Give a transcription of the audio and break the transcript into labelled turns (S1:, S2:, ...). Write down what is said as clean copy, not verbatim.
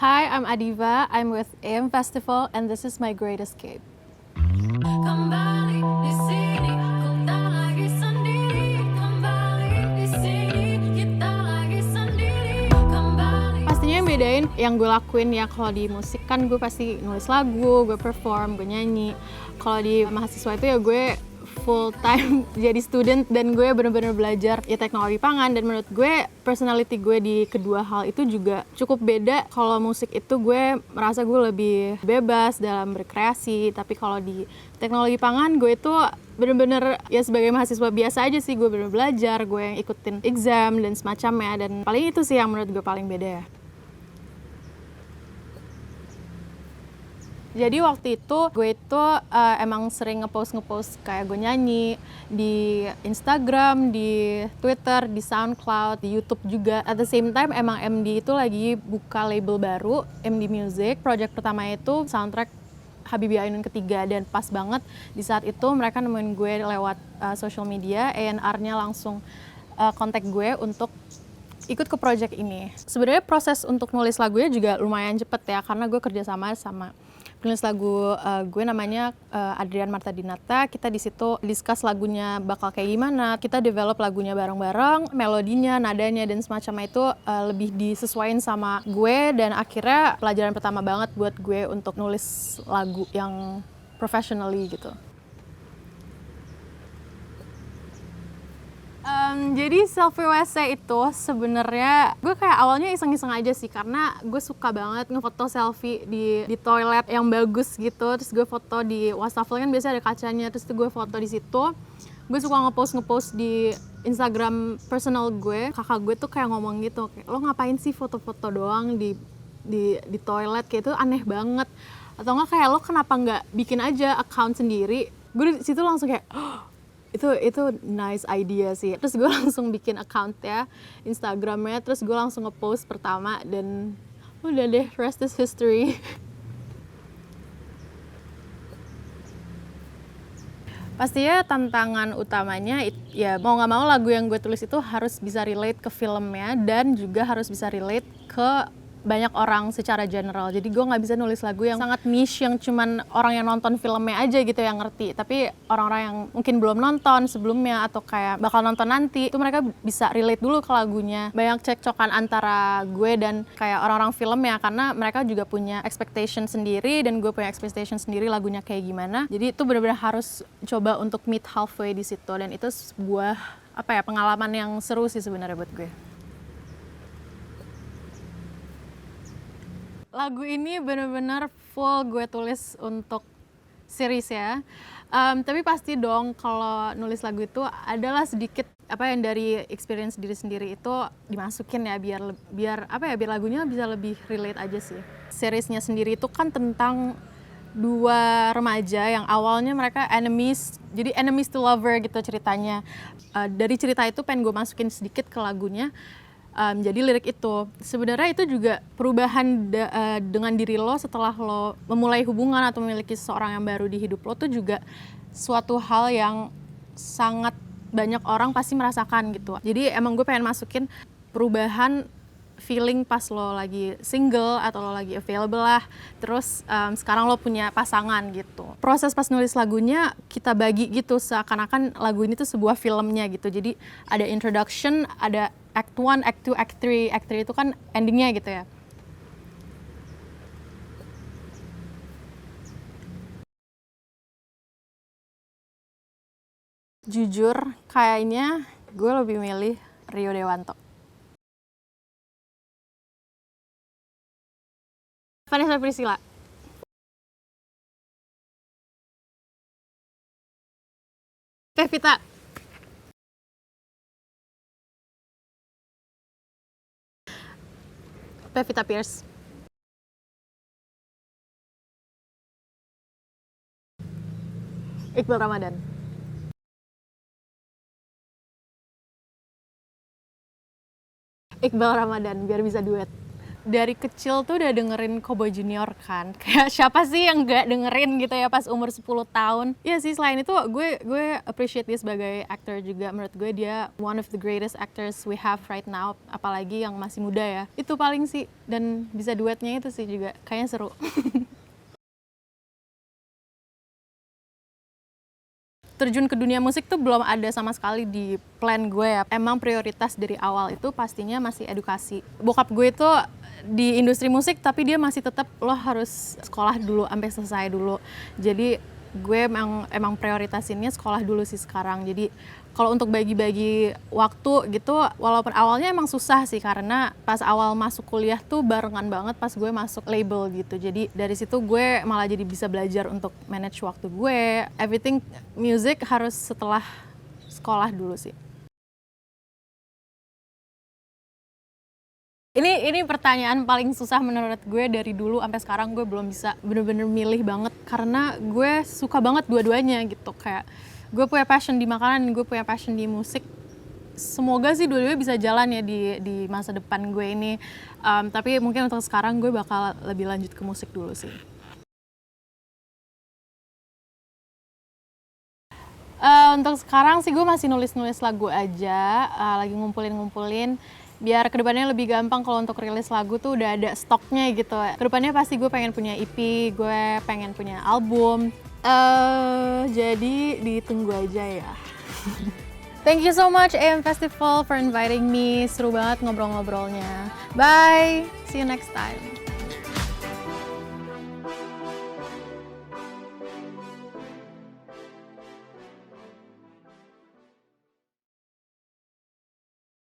S1: Hi, I'm Adiva. I'm with AM Festival, and this is my great escape. Kembali di sini, ku tak lagi sendiri. Kembali di sini, kita lagi sendiri. Kembali. Pastinya yang bedain yang gue lakuin ya, kalau di musik kan gue pasti nulis lagu, gue perform, gue nyanyi. Kalau di mahasiswa itu ya gue full time jadi student dan gue bener-bener belajar ya teknologi pangan, dan menurut gue personality gue di kedua hal itu juga cukup beda. Kalau musik itu gue merasa gue lebih bebas dalam berkreasi, tapi kalau di teknologi pangan gue itu bener-bener ya sebagai mahasiswa biasa aja sih, gue bener belajar, gue yang ikutin exam dan semacamnya, dan paling itu sih yang menurut gue paling beda ya. Jadi waktu itu gue itu emang sering ngepost kayak gue nyanyi di Instagram, di Twitter, di SoundCloud, di YouTube juga. At the same time emang MD itu lagi buka label baru, MD Music. Project pertama itu soundtrack Habibie Ainun ketiga, dan pas banget di saat itu mereka nemuin gue lewat social media. A&R-nya langsung kontak gue untuk ikut ke project ini. Sebenarnya proses untuk nulis lagunya juga lumayan cepet ya, karena gue kerjasama sama penulis lagu gue namanya Adrian Marta Dinata. Kita di situ discuss lagunya bakal kayak gimana, kita develop lagunya bareng-bareng, melodinya, nadanya, dan semacamnya itu lebih disesuaikan sama gue, dan akhirnya pelajaran pertama banget buat gue untuk nulis lagu yang professionally gitu. Jadi selfie WC itu sebenarnya gue kayak awalnya iseng-iseng aja sih, karena gue suka banget ngefoto selfie di toilet yang bagus gitu. Terus gue foto di wastafel, kan biasanya ada kacanya, terus gue foto di situ. Gue suka ngepost di Instagram personal gue. Kakak gue tuh kayak ngomong gitu, kayak, lo ngapain sih foto-foto doang di toilet, kayak itu aneh banget. Atau enggak kayak lo kenapa nggak bikin aja account sendiri. Gue di situ langsung kayak itu nice idea sih. Terus gue langsung bikin account ya Instagramnya, terus gue langsung ngepost pertama, dan udah deh, rest is history. Pastinya tantangan utamanya ya mau nggak mau lagu yang gue tulis itu harus bisa relate ke filmnya, dan juga harus bisa relate ke banyak orang secara general. Jadi gue nggak bisa nulis lagu yang sangat niche, yang cuman orang yang nonton filmnya aja gitu yang ngerti. Tapi orang-orang yang mungkin belum nonton sebelumnya atau kayak bakal nonton nanti, itu mereka bisa relate dulu ke lagunya. Banyak cekcokan antara gue dan kayak orang-orang film ya, karena mereka juga punya expectation sendiri dan gue punya expectation sendiri lagunya kayak gimana. Jadi itu benar-benar harus coba untuk meet halfway di situ, dan itu sebuah pengalaman yang seru sih sebenarnya buat gue. Lagu ini benar-benar full gue tulis untuk series ya. Tapi pasti dong kalau nulis lagu itu adalah sedikit yang dari experience diri sendiri itu dimasukin ya, biar lagunya bisa lebih relate aja sih. Seriesnya sendiri itu kan tentang dua remaja yang awalnya mereka enemies, jadi enemies to lover gitu ceritanya. Dari cerita itu pengen gue masukin sedikit ke lagunya. Jadi lirik itu sebenarnya itu juga perubahan dengan diri lo setelah lo memulai hubungan atau memiliki seseorang yang baru di hidup lo, tuh juga suatu hal yang sangat banyak orang pasti merasakan gitu. Jadi emang gue pengen masukin perubahan feeling pas lo lagi single atau lo lagi available lah, terus sekarang lo punya pasangan gitu. Proses pas nulis lagunya kita bagi gitu, seakan-akan lagu ini tuh sebuah filmnya gitu. Jadi ada introduction, ada act 1, act 2, act 3. Act 3 itu kan endingnya gitu ya. Jujur kayaknya gue lebih milih Rio Dewanto. Vanessa Priscilla. Pevita. Pevita Pierce. Iqbal Ramadan. Iqbal Ramadan biar bisa duet. dari kecil tuh udah dengerin Cowboy Junior kan. Kayak siapa sih yang nggak dengerin gitu ya pas umur 10 tahun. Iya sih, selain itu gue appreciate dia sebagai actor juga. Menurut gue dia one of the greatest actors we have right now, apalagi yang masih muda ya. Itu paling sih, dan bisa duetnya itu sih juga kayaknya seru. Terjun ke dunia musik tuh belum ada sama sekali di plan gue ya. Emang prioritas dari awal itu pastinya masih edukasi. Bokap gue itu di industri musik tapi dia masih tetap lo harus sekolah dulu sampai selesai dulu. Jadi gue emang prioritasinnya sekolah dulu sih sekarang. Jadi kalau untuk bagi-bagi waktu gitu, walaupun awalnya emang susah sih karena pas awal masuk kuliah tuh barengan banget pas gue masuk label gitu. Jadi dari situ gue malah jadi bisa belajar untuk manage waktu gue. Everything music harus setelah sekolah dulu sih. Ini pertanyaan paling susah menurut gue dari dulu sampai sekarang. Gue belum bisa bener-bener milih banget karena gue suka banget dua-duanya gitu. Kayak gue punya passion di makanan, gue punya passion di musik. Semoga sih dua-duanya bisa jalan ya di masa depan gue ini. Tapi mungkin untuk sekarang gue bakal lebih lanjut ke musik dulu sih. Untuk sekarang sih gue masih nulis-nulis lagu aja, lagi ngumpulin-ngumpulin. Biar kedepannya lebih gampang kalau untuk rilis lagu tuh udah ada stoknya gitu. Kedepannya pasti gue pengen punya EP, gue pengen punya album. Jadi ditunggu aja ya. Thank you so much AM Festival for inviting me. Seru banget ngobrol-ngobrolnya. Bye, see you next time.